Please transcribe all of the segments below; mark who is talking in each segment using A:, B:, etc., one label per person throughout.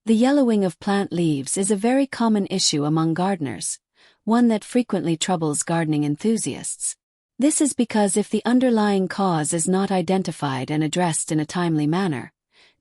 A: The yellowing of plant leaves is a very common issue among gardeners, one that frequently troubles gardening enthusiasts. This is because if the underlying cause is not identified and addressed in a timely manner,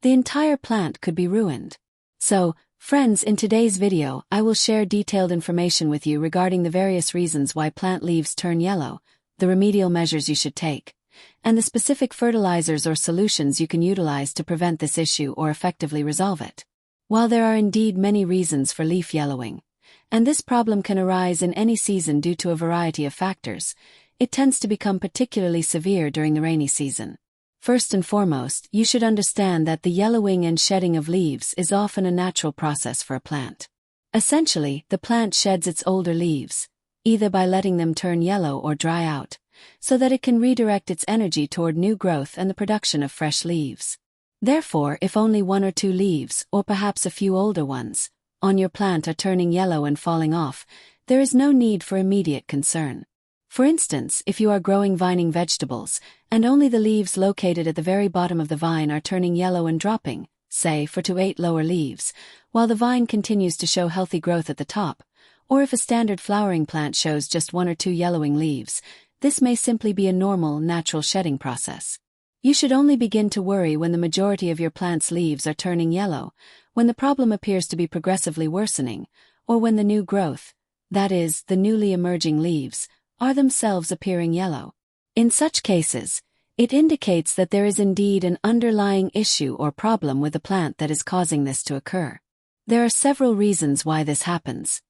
A: the entire plant could be ruined. So, friends, in today's video, I will share detailed information with you regarding the various reasons why plant leaves turn yellow, the remedial measures you should take, and the specific fertilizers or solutions you can utilize to prevent this issue or effectively resolve it. While there are indeed many reasons for leaf yellowing, and this problem can arise in any season due to a variety of factors, it tends to become particularly severe during the rainy season. First and foremost, you should understand that the yellowing and shedding of leaves is often a natural process for a plant. Essentially, the plant sheds its older leaves, either by letting them turn yellow or dry out, so that it can redirect its energy toward new growth and the production of fresh leaves. Therefore, if only one or two leaves, or perhaps a few older ones, on your plant are turning yellow and falling off, there is no need for immediate concern. For instance, if you are growing vining vegetables, and only the leaves located at the very bottom of the vine are turning yellow and dropping, say 4 to 8 lower leaves, while the vine continues to show healthy growth at the top, or if a standard flowering plant shows just 1 or 2 yellowing leaves, this may simply be a normal, natural shedding process. You should only begin to worry when the majority of your plant's leaves are turning yellow, when the problem appears to be progressively worsening, or when the new growth, that is, the newly emerging leaves, are themselves appearing yellow. In such cases, it indicates that there is indeed an underlying issue or problem with the plant that is causing this to occur. There are several reasons why this happens.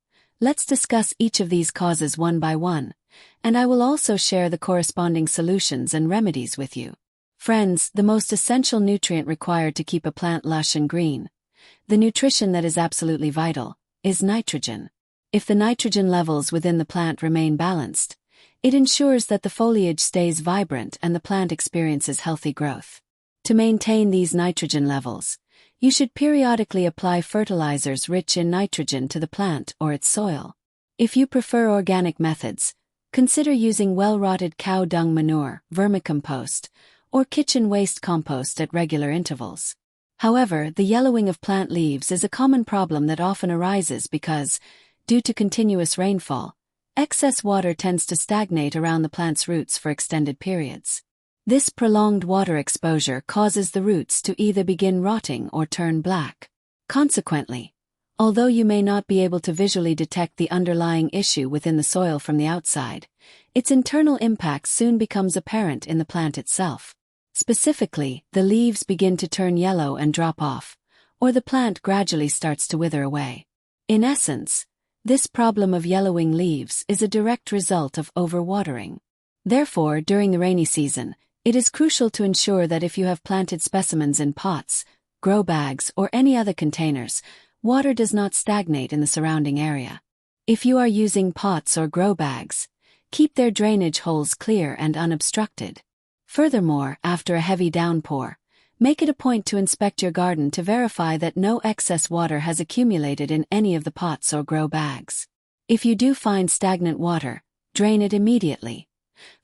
A: Let's discuss each of these causes one by one, and I will also share the corresponding solutions and remedies with you. Friends, the most essential nutrient required to keep a plant lush and green, the nutrition that is absolutely vital, is nitrogen. If the nitrogen levels within the plant remain balanced, it ensures that the foliage stays vibrant and the plant experiences healthy growth. To maintain these nitrogen levels, you should periodically apply fertilizers rich in nitrogen to the plant or its soil. If you prefer organic methods, consider using well-rotted cow dung manure, vermicompost, or kitchen waste compost at regular intervals. However, the yellowing of plant leaves is a common problem that often arises because, due to continuous rainfall, excess water tends to stagnate around the plant's roots for extended periods. This prolonged water exposure causes the roots to either begin rotting or turn black. Consequently, although you may not be able to visually detect the underlying issue within the soil from the outside, its internal impact soon becomes apparent in the plant itself. Specifically, the leaves begin to turn yellow and drop off, or the plant gradually starts to wither away. In essence, this problem of yellowing leaves is a direct result of overwatering. Therefore, during the rainy season, it is crucial to ensure that if you have planted specimens in pots, grow bags, or any other containers, water does not stagnate in the surrounding area. If you are using pots or grow bags, keep their drainage holes clear and unobstructed. Furthermore, after a heavy downpour, make it a point to inspect your garden to verify that no excess water has accumulated in any of the pots or grow bags. If you do find stagnant water, drain it immediately.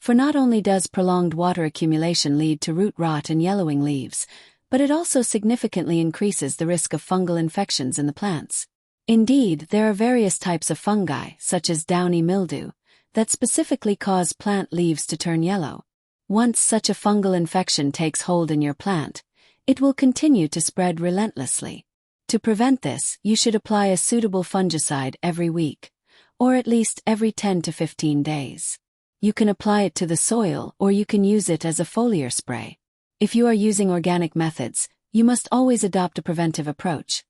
A: For not only does prolonged water accumulation lead to root rot and yellowing leaves, but it also significantly increases the risk of fungal infections in the plants. Indeed, there are various types of fungi, such as downy mildew, that specifically cause plant leaves to turn yellow. Once such a fungal infection takes hold in your plant, it will continue to spread relentlessly. To prevent this, you should apply a suitable fungicide every week, or at least every 10 to 15 days. You can apply it to the soil or you can use it as a foliar spray. If you are using organic methods, you must always adopt a preventive approach,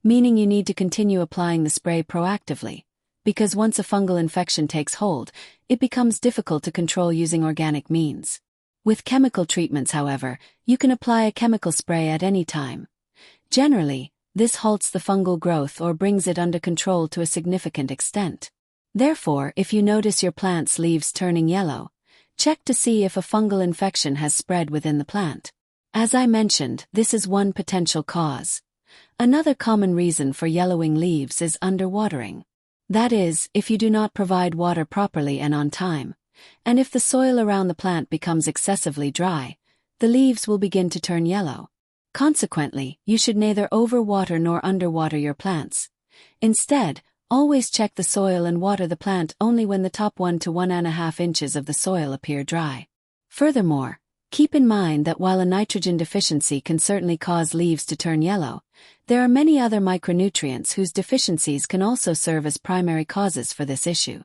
A: meaning you need to continue applying the spray proactively, because once a fungal infection takes hold, it becomes difficult to control using organic means. With chemical treatments, however, you can apply a chemical spray at any time. Generally, this halts the fungal growth or brings it under control to a significant extent. Therefore, if you notice your plant's leaves turning yellow, check to see if a fungal infection has spread within the plant. As I mentioned, this is one potential cause. Another common reason for yellowing leaves is underwatering. That is, if you do not provide water properly and on time, and if the soil around the plant becomes excessively dry, the leaves will begin to turn yellow. Consequently, you should neither overwater nor underwater your plants. Instead, always check the soil and water the plant only when the top 1 to 1.5 inches of the soil appear dry. Furthermore, keep in mind that while a nitrogen deficiency can certainly cause leaves to turn yellow, there are many other micronutrients whose deficiencies can also serve as primary causes for this issue.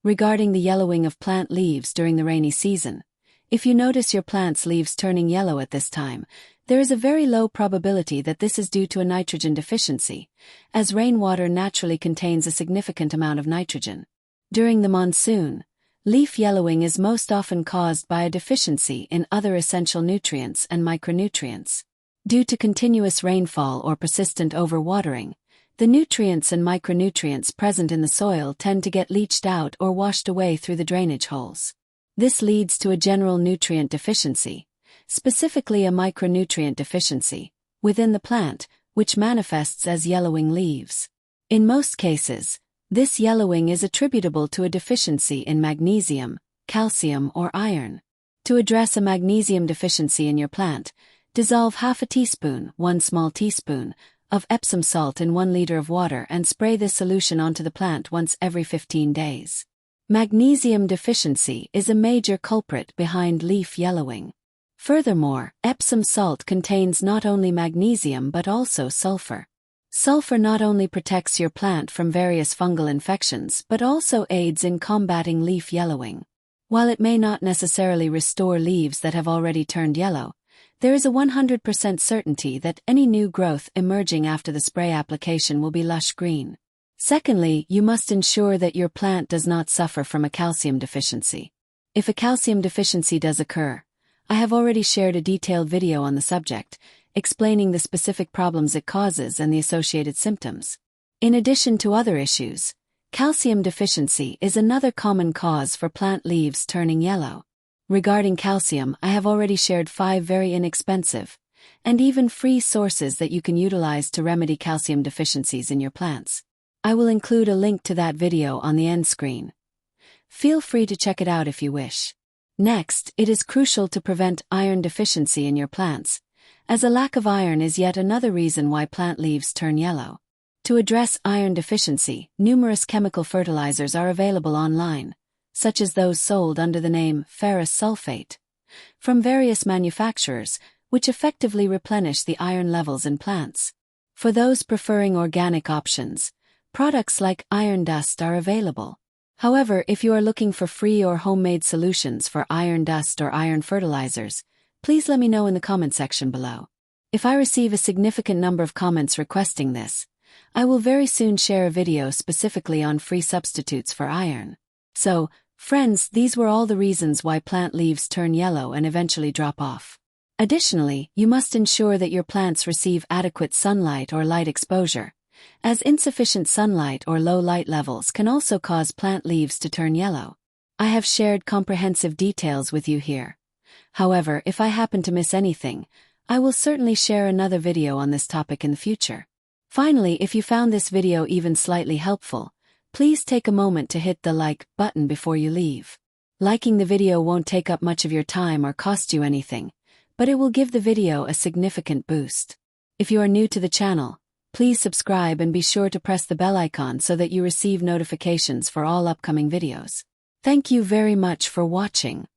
A: Regarding the yellowing of plant leaves during the rainy season, if you notice your plant's leaves turning yellow at this time, there is a very low probability that this is due to a nitrogen deficiency, as rainwater naturally contains a significant amount of nitrogen. During the monsoon, leaf yellowing is most often caused by a deficiency in other essential nutrients and micronutrients. Due to continuous rainfall or persistent overwatering, the nutrients and micronutrients present in the soil tend to get leached out or washed away through the drainage holes. This leads to a general nutrient deficiency, specifically a micronutrient deficiency, within the plant, which manifests as yellowing leaves. In most cases, this yellowing is attributable to a deficiency in magnesium, calcium, or iron. To address a magnesium deficiency in your plant, dissolve half a teaspoon, 1 small teaspoon, of Epsom salt in 1 liter of water and spray this solution onto the plant once every 15 days. Magnesium deficiency is a major culprit behind leaf yellowing. Furthermore, Epsom salt contains not only magnesium but also sulfur. Sulfur not only protects your plant from various fungal infections but also aids in combating leaf yellowing. While it may not necessarily restore leaves that have already turned yellow, there is a 100% certainty that any new growth emerging after the spray application will be lush green. Secondly, you must ensure that your plant does not suffer from a calcium deficiency. If a calcium deficiency does occur, I have already shared a detailed video on the subject, explaining the specific problems it causes and the associated symptoms. In addition to other issues, calcium deficiency is another common cause for plant leaves turning yellow. Regarding calcium, I have already shared 5 very inexpensive and even free sources that you can utilize to remedy calcium deficiencies in your plants. I will include a link to that video on the end screen. Feel free to check it out if you wish. Next, it is crucial to prevent iron deficiency in your plants, as a lack of iron is yet another reason why plant leaves turn yellow. To address iron deficiency, numerous chemical fertilizers are available online, such as those sold under the name ferrous sulfate, from various manufacturers, which effectively replenish the iron levels in plants. For those preferring organic options, products like iron dust are available. However, if you are looking for free or homemade solutions for iron dust or iron fertilizers, please let me know in the comment section below. If I receive a significant number of comments requesting this, I will very soon share a video specifically on free substitutes for iron. So, friends, these were all the reasons why plant leaves turn yellow and eventually drop off. Additionally, you must ensure that your plants receive adequate sunlight or light exposure, as insufficient sunlight or low light levels can also cause plant leaves to turn yellow. I have shared comprehensive details with you here. However, if I happen to miss anything, I will certainly share another video on this topic in the future. Finally, if you found this video even slightly helpful, please take a moment to hit the like button before you leave. Liking the video won't take up much of your time or cost you anything, but it will give the video a significant boost. If you are new to the channel, please subscribe and be sure to press the bell icon so that you receive notifications for all upcoming videos. Thank you very much for watching.